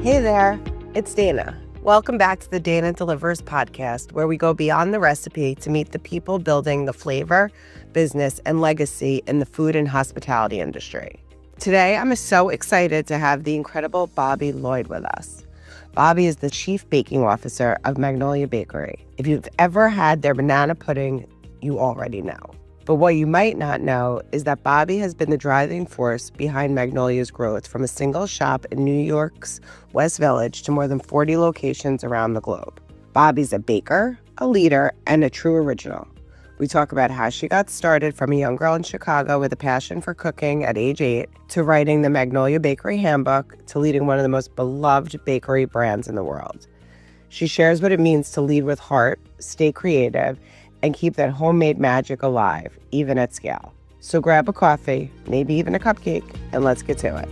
Hey there, it's Dana. Welcome back to the Dana Delivers podcast, where we go beyond the recipe to meet the people building the flavor, business, and legacy in the food and hospitality industry. Today, I'm so excited to have the incredible Bobbie Lloyd with us. Bobbie is the Chief Baking Officer of Magnolia Bakery. If you've ever had their banana pudding, you already know. But what you might not know is that Bobbie has been the driving force behind Magnolia's growth from a single shop in New York's West Village to more than 40 locations around the globe. Bobbie's a baker, a leader, and a true original. We talk about how she got started from a young girl in Chicago with a passion for cooking at age 8, to writing the Magnolia Bakery handbook, to leading one of the most beloved bakery brands in the world. She shares what it means to lead with heart, stay creative, and keep that homemade magic alive, even at scale. So grab a coffee, maybe even a cupcake, and let's get to it.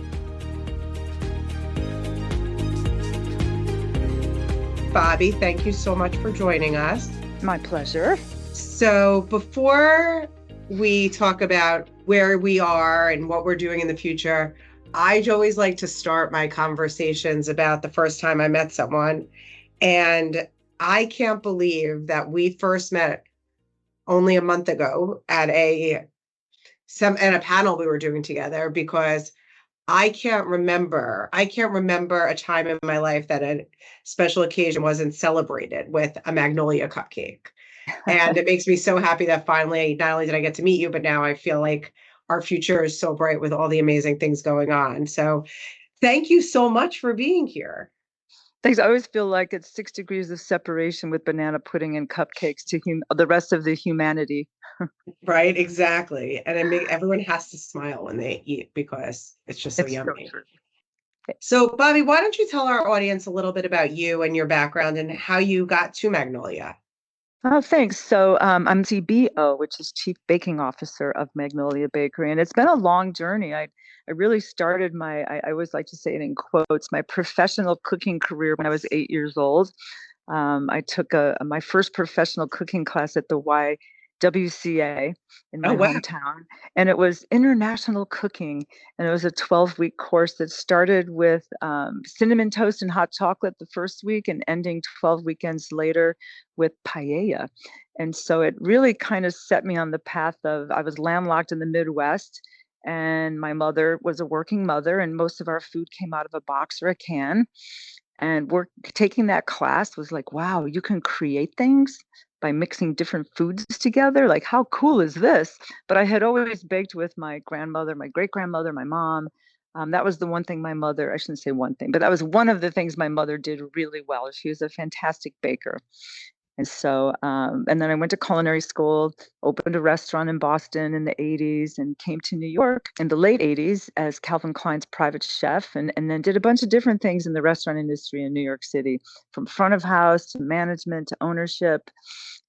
Bobbie, thank you so much for joining us. My pleasure. So before we talk about where we are and what we're doing in the future, I'd always like to start my conversations about the first time I met someone. And I can't believe that we first met only a month ago at a panel we were doing together, because I can't remember a time in my life that a special occasion wasn't celebrated with a Magnolia cupcake. And it makes me so happy that finally, not only did I get to meet you, but now I feel like our future is so bright with all the amazing things going on. So thank you so much for being here. Thanks. I always feel like it's 6 degrees of separation with banana pudding and cupcakes to the rest of the humanity. Right, exactly. And everyone has to smile when they eat because it's just so yummy. So true. So, Bobbie, why don't you tell our audience a little bit about you and your background and how you got to Magnolia? Oh, thanks. So I'm CBO, which is Chief Baking Officer of Magnolia Bakery. And it's been a long journey. I really started I always like to say it in quotes, my professional cooking career when I was 8 years old. I took my first professional cooking class at the YWCA in my hometown, and it was international cooking, and it was a 12-week course that started with cinnamon toast and hot chocolate the first week and ending 12 weekends later with paella. And so it really kind of set me on the path of, I was landlocked in the Midwest, and my mother was a working mother, and most of our food came out of a box or a can. And taking that class was like, wow, you can create things by mixing different foods together. Like, how cool is this? But I had always baked with my grandmother, my great grandmother, my mom. That was the one thing I shouldn't say one thing, but that was one of the things my mother did really well. She was a fantastic baker. And so, and then I went to culinary school, opened a restaurant in Boston in the 80s, and came to New York in the late 80s as Calvin Klein's private chef, and then did a bunch of different things in the restaurant industry in New York City, from front of house to management to ownership,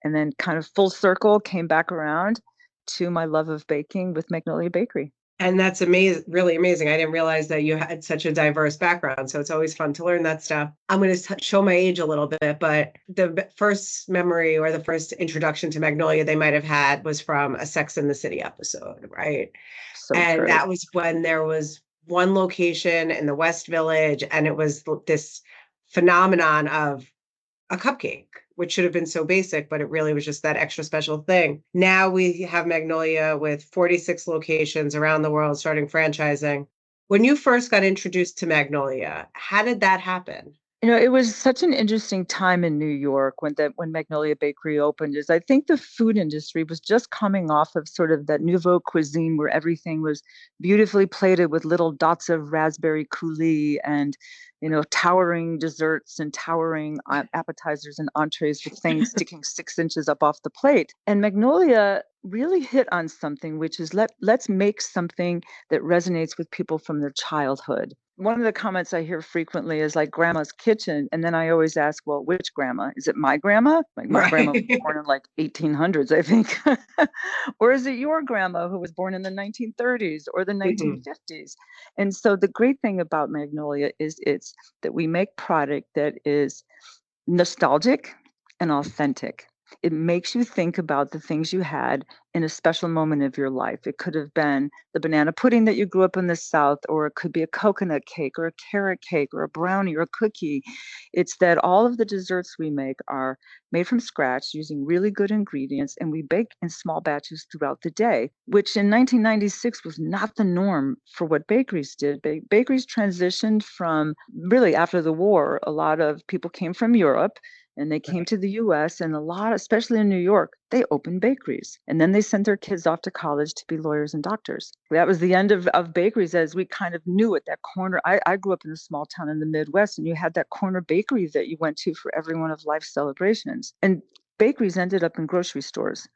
and then kind of full circle came back around to my love of baking with Magnolia Bakery. And that's amazing, really amazing. I didn't realize that you had such a diverse background. So it's always fun to learn that stuff. I'm going to show my age a little bit, but the first memory or the first introduction to Magnolia they might have had was from a Sex and the City episode, right? And that was when there was one location in the West Village, and it was this phenomenon of a cupcake, which should have been so basic, but it really was just that extra special thing. Now we have Magnolia with 46 locations around the world, starting franchising. When you first got introduced to Magnolia, how did that happen? You know, it was such an interesting time in New York when Magnolia Bakery opened. Is I think the food industry was just coming off of sort of that nouveau cuisine where everything was beautifully plated with little dots of raspberry coulis and, you know, towering desserts and towering appetizers and entrees with things sticking 6 inches up off the plate. And Magnolia really hit on something, which is let's make something that resonates with people from their childhood. One of the comments I hear frequently is like grandma's kitchen. And then I always ask, well, which grandma? Is it my grandma? Like my grandma was born in like 1800s, I think. Or is it your grandma who was born in the 1930s or the 1950s? And so the great thing about Magnolia is it's that we make product that is nostalgic and authentic. It makes you think about the things you had in a special moment of your life. It could have been the banana pudding that you grew up in the South, or it could be a coconut cake or a carrot cake or a brownie or a cookie. It's that all of the desserts we make are made from scratch using really good ingredients, and we bake in small batches throughout the day, which in 1996 was not the norm for what bakeries did. Bakeries transitioned from really after the war. A lot of people came from Europe and they came to the US, and a lot, especially in New York, they opened bakeries. And then they sent their kids off to college to be lawyers and doctors. That was the end of bakeries as we kind of knew it. That corner, I grew up in a small town in the Midwest, and you had that corner bakery that you went to for every one of life's celebrations. And bakeries ended up in grocery stores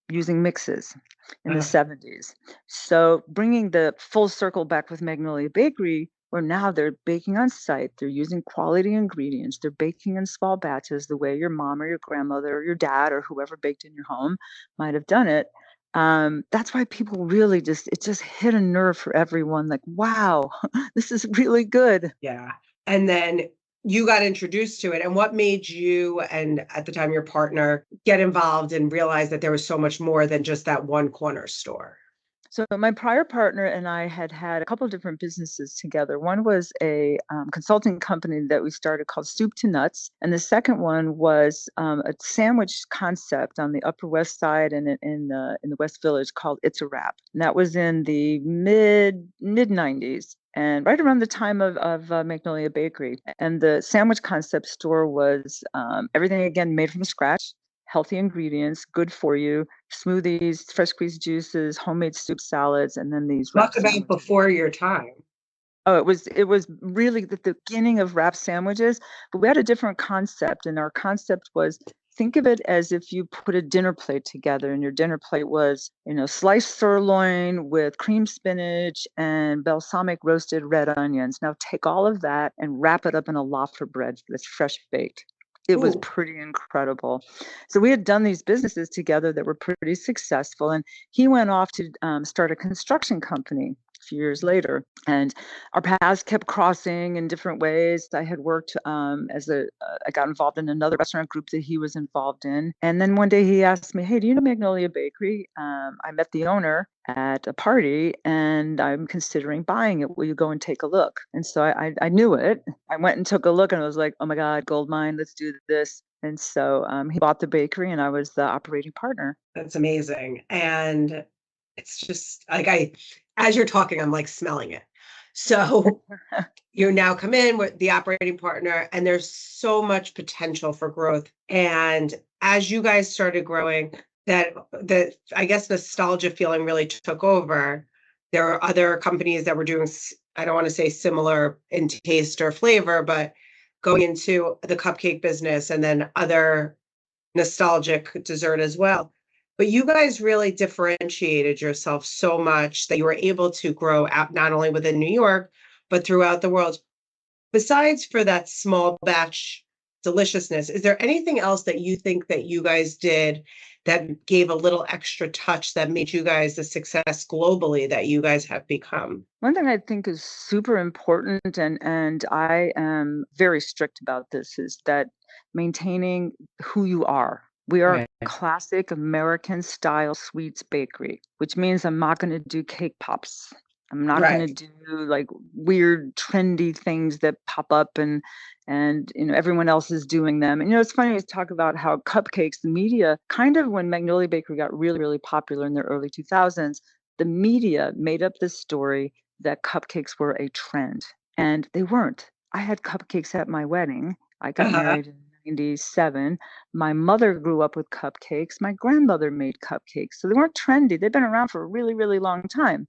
using mixes in the 70s. So bringing the full circle back with Magnolia Bakery, where now they're baking on site, they're using quality ingredients, they're baking in small batches the way your mom or your grandmother or your dad or whoever baked in your home might have done it. That's why people really it just hit a nerve for everyone. Like, wow, this is really good. Yeah. And then you got introduced to it. And what made you, and at the time your partner, get involved and realize that there was so much more than just that one corner store? So my prior partner and I had a couple of different businesses together. One was a consulting company that we started called Soup to Nuts, and the second one was a sandwich concept on the Upper West Side and in the West Village called It's a Wrap. And that was in the mid '90s. And right around the time of Magnolia Bakery. And the sandwich concept store was everything, again, made from scratch, healthy ingredients, good for you, smoothies, fresh squeezed juices, homemade soup salads, and then these wrap Talk about sandwiches. before your time. Oh, it was really the beginning of wrap sandwiches, but we had a different concept, and our concept was, think of it as if you put a dinner plate together, and your dinner plate was, sliced sirloin with cream spinach and balsamic roasted red onions. Now take all of that and wrap it up in a loaf of bread that's fresh baked. It was pretty incredible. So we had done these businesses together that were pretty successful, and he went off to start a construction company a few years later, and our paths kept crossing in different ways. I had worked I got involved in another restaurant group that he was involved in, and then one day he asked me, "Hey, do you know Magnolia Bakery? I met the owner at a party, and I'm considering buying it. Will you go and take a look?" And so I knew it. I went and took a look, and I was like, "Oh my God, gold mine! Let's do this." And so he bought the bakery, and I was the operating partner. That's amazing. And it's just like as you're talking, I'm like smelling it. So you now come in with the operating partner, and there's so much potential for growth. And as you guys started growing, that I guess nostalgia feeling really took over. There are other companies that were doing, I don't want to say similar in taste or flavor, but going into the cupcake business and then other nostalgic dessert as well. But you guys really differentiated yourself so much that you were able to grow out not only within New York, but throughout the world. Besides for that small batch deliciousness, is there anything else that you think that you guys did that gave a little extra touch that made you guys the success globally that you guys have become? One thing I think is super important, and I am very strict about this, is that maintaining who you are. We are Right. a classic American style sweets bakery, which means I'm not going to do cake pops. I'm not going to Right. do like weird trendy things that pop up and everyone else is doing them. And it's funny to talk about how cupcakes, the media, kind of when Magnolia Bakery got really, really popular in the early 2000s, the media made up this story that cupcakes were a trend, and they weren't. I had cupcakes at my wedding. I got Uh-huh. married in '97. My mother grew up with cupcakes. My grandmother made cupcakes. So they weren't trendy. They've been around for a really, really long time,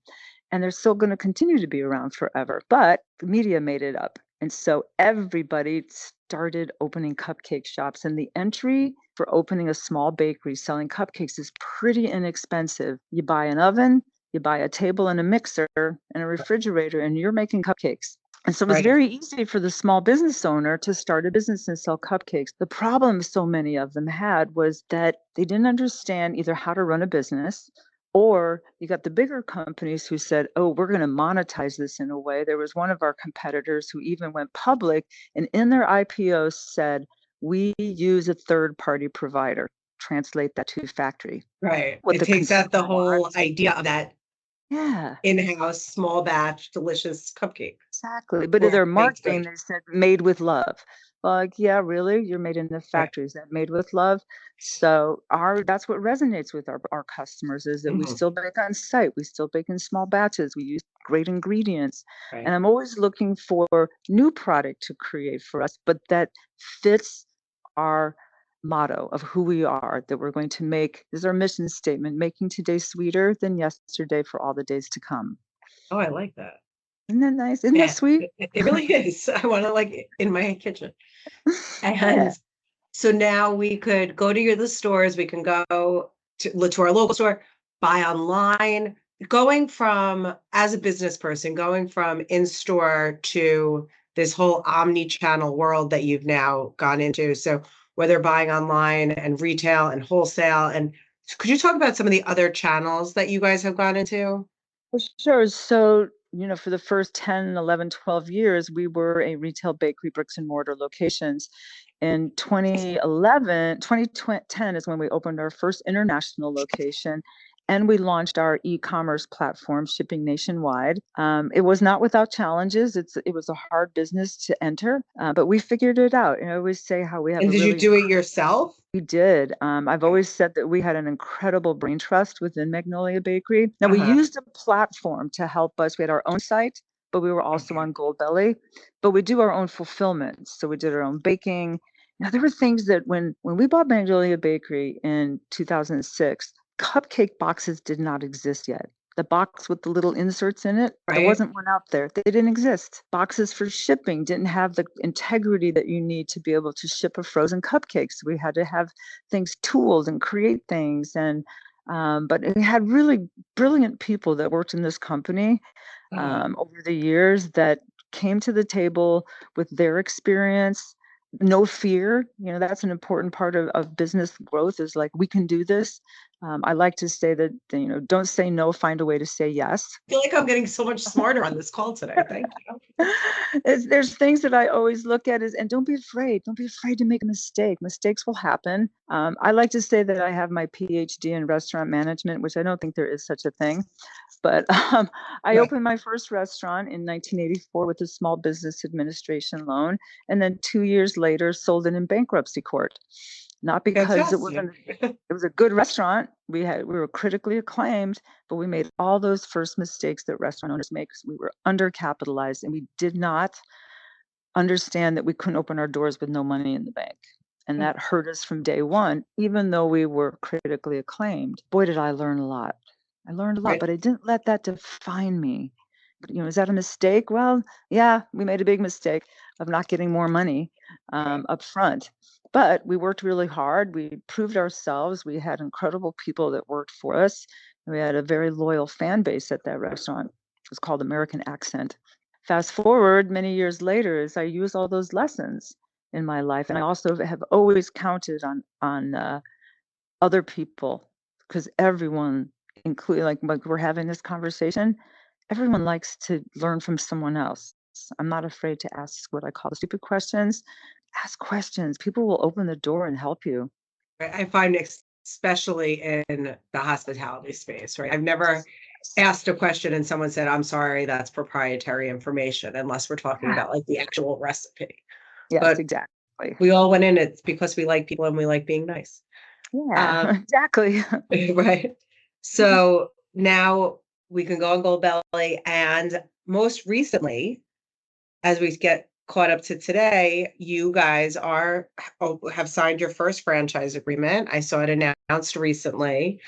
and they're still going to continue to be around forever. But the media made it up. And so everybody started opening cupcake shops, and the entry for opening a small bakery selling cupcakes is pretty inexpensive. You buy an oven, you buy a table and a mixer and a refrigerator, and you're making cupcakes. And so it was Right. very easy for the small business owner to start a business and sell cupcakes. The problem so many of them had was that they didn't understand either how to run a business, or you got the bigger companies who said, "Oh, we're going to monetize this in a way." There was one of our competitors who even went public and in their IPO said, "We use a third party provider." translate that to factory. Right. What It the takes out the consumer whole wants. idea of that Yeah, in-house, small batch, delicious cupcake exactly. But in or their baked marketing, good. they said made with love. Like, yeah, really? You're made in the Right. factory. Is that made with love? So that's what resonates with our customers is that we Mhm. still bake on site. We still bake in small batches. We use great ingredients. And Right. I'm always looking for new product to create for us, but that fits our motto of who we are, that we're going to make, this is our mission statement, making today sweeter than yesterday for all the days to come. Oh, I like that. Isn't that nice? Isn't that Yeah, sweet? it really is. I want to like it in my kitchen. Yeah. And so now we could go to the stores, we can go to our local store, buy online. Going from, as a business person, going from in-store to this whole omni-channel world that you've now gone into. So whether buying online and retail and wholesale, and could you talk about some of the other channels that you guys have gone into? For sure. So, for the first 10, 11, 12 years, we were a retail bakery, bricks and mortar locations. In 2011, 2010 is when we opened our first international location and we launched our e-commerce platform, shipping nationwide. It was not without challenges. It was a hard business to enter, but we figured it out. And I always say how we have And a did you really do it yourself? we did. I've Okay. always said that we had an incredible brain trust within Magnolia Bakery. Now, we Uh-huh. used a platform to help us. We had our own site, but we were also Okay. on Goldbelly. But we do our own fulfillment. So we did our own baking. Now, there were things that when we bought Magnolia Bakery in 2006, cupcake boxes did not exist yet. The box with the little inserts in it, there Right. wasn't one out there. They didn't exist. Boxes for shipping didn't have the integrity that you need to be able to ship a frozen cupcake. So we had to have things tooled and create things. And but we had really brilliant people that worked in this company Uh-huh. over the years that came to the table with their experience, no fear. That's an important part of business growth is like, we can do this. I like to say that, don't say no, find a way to say yes. I feel like I'm getting so much smarter on this call today. Thank you. There's things that I always look at and don't be afraid. Don't be afraid to make a mistake. Mistakes will happen. I like to say that I have my PhD in restaurant management, which I don't think there is such a thing. But I Right. opened my first restaurant in 1984 with a small business administration loan, and then 2 years later sold it in bankruptcy court. Not because Fantastic. it was a good restaurant. We were critically acclaimed, but we made all those first mistakes that restaurant owners make. We were undercapitalized, and we did not understand that we couldn't open our doors with no money in the bank. And that hurt us from day one, even though we were critically acclaimed. Boy, did I learn a lot. I learned a lot, Right. but I didn't let that define me. But, is that a mistake? Well, yeah, we made a big mistake of not getting more money Right. up front. But we worked really hard. We proved ourselves. We had incredible people that worked for us. We had a very loyal fan base at that restaurant. It was called American Accent. Fast forward many years later, as I use all those lessons in my life, and I also have always counted on other people because everyone, including like we're having this conversation, everyone likes to learn from someone else. I'm not afraid to ask what I call the stupid questions. Ask questions. People will open the door and help you. I find especially in the hospitality space, right? I've never asked a question and someone said, I'm sorry, that's proprietary information, unless we're talking Yeah. about like the actual recipe. Yes, But exactly. we all went in, it's because we like people and we like being nice. Yeah, Um, exactly. right. So now we can go on Gold Belly. And most recently, as we get caught up to today, you guys have signed your first franchise agreement. I saw it announced recently.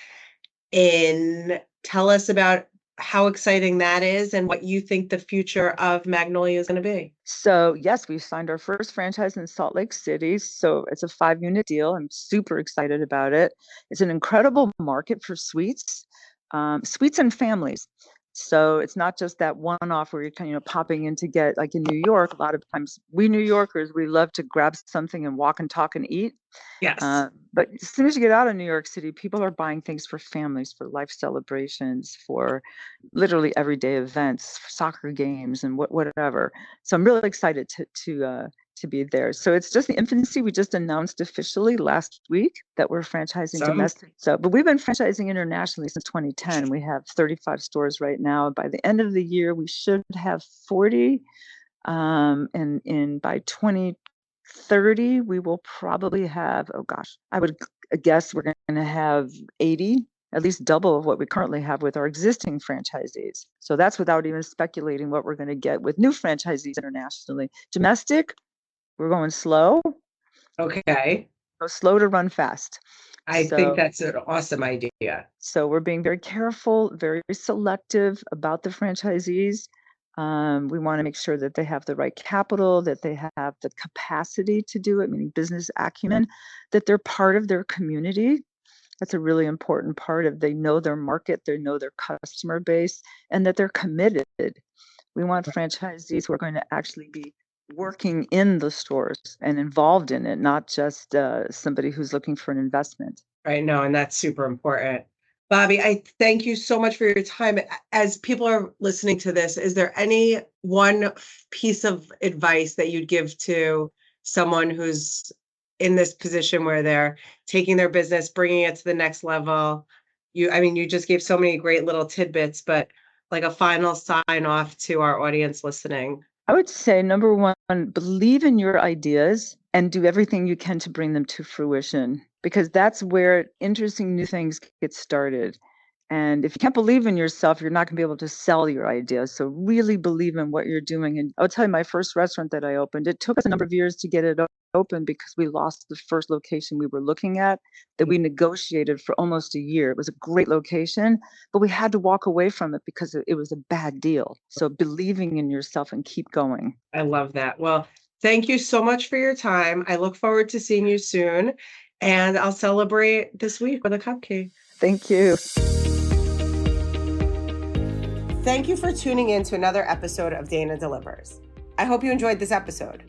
And tell us about how exciting that is and what you think the future of Magnolia is going to be. So, yes, we signed our first franchise in Salt Lake City. So, it's a 5-unit deal. I'm super excited about it. It's an incredible market for sweets, sweets and families. So, it's not just that one off where you're kind of, popping in to get, like in New York. A lot of times, we New Yorkers, we love to grab something and walk and talk and eat. Yes. But as soon as you get out of New York City, people are buying things for families, for life celebrations, for literally everyday events, soccer games, and whatever. So I'm really excited to be there. So it's just the infancy. We just announced officially last week that we're franchising domestic. But we've been franchising internationally since 2010. We have 35 stores right now. By the end of the year, we should have 40. And by 2030, we will probably have, I would guess we're going to have 80, at least double of what we currently have with our existing franchisees. So that's without even speculating what we're going to get with new franchisees internationally. Domestic, we're going slow. Okay. Go slow to run fast. I think that's an awesome idea. So we're being very careful, very selective about the franchisees. We want to make sure that they have the right capital, that they have the capacity to do it, meaning business acumen, that they're part of their community. That's a really important part of, they know their market, they know their customer base, and that they're committed. We want franchisees who are going to actually be working in the stores and involved in it, not just somebody who's looking for an investment. Right. No, and that's super important. Bobbie, I thank you so much for your time. As people are listening to this, is there any one piece of advice that you'd give to someone who's in this position where they're taking their business, bringing it to the next level? You just gave so many great little tidbits, but like a final sign off to our audience listening. I would say, number one, believe in your ideas and do everything you can to bring them to fruition, because that's where interesting new things get started. And if you can't believe in yourself, you're not going to be able to sell your ideas. So really believe in what you're doing. And I'll tell you, my first restaurant that I opened, it took us a number of years to get it open because we lost the first location we were looking at that we negotiated for almost a year. It was a great location, but we had to walk away from it because it was a bad deal. So believing in yourself and keep going. I love that. Well, thank you so much for your time. I look forward to seeing you soon, and I'll celebrate this week with a cupcake. Thank you. Thank you for tuning in to another episode of Dana Delivers. I hope you enjoyed this episode.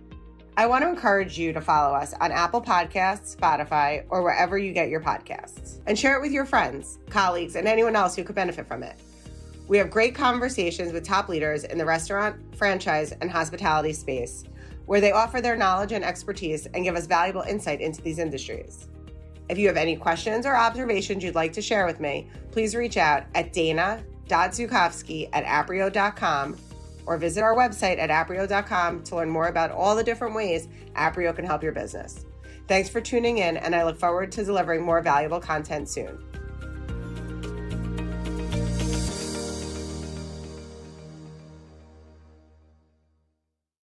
I want to encourage you to follow us on Apple Podcasts, Spotify, or wherever you get your podcasts, and share it with your friends, colleagues, and anyone else who could benefit from it. We have great conversations with top leaders in the restaurant, franchise, and hospitality space, where they offer their knowledge and expertise and give us valuable insight into these industries. If you have any questions or observations you'd like to share with me, please reach out at dana.zukofsky@aprio.com or visit our website at aprio.com to learn more about all the different ways Aprio can help your business. Thanks for tuning in, and I look forward to delivering more valuable content soon.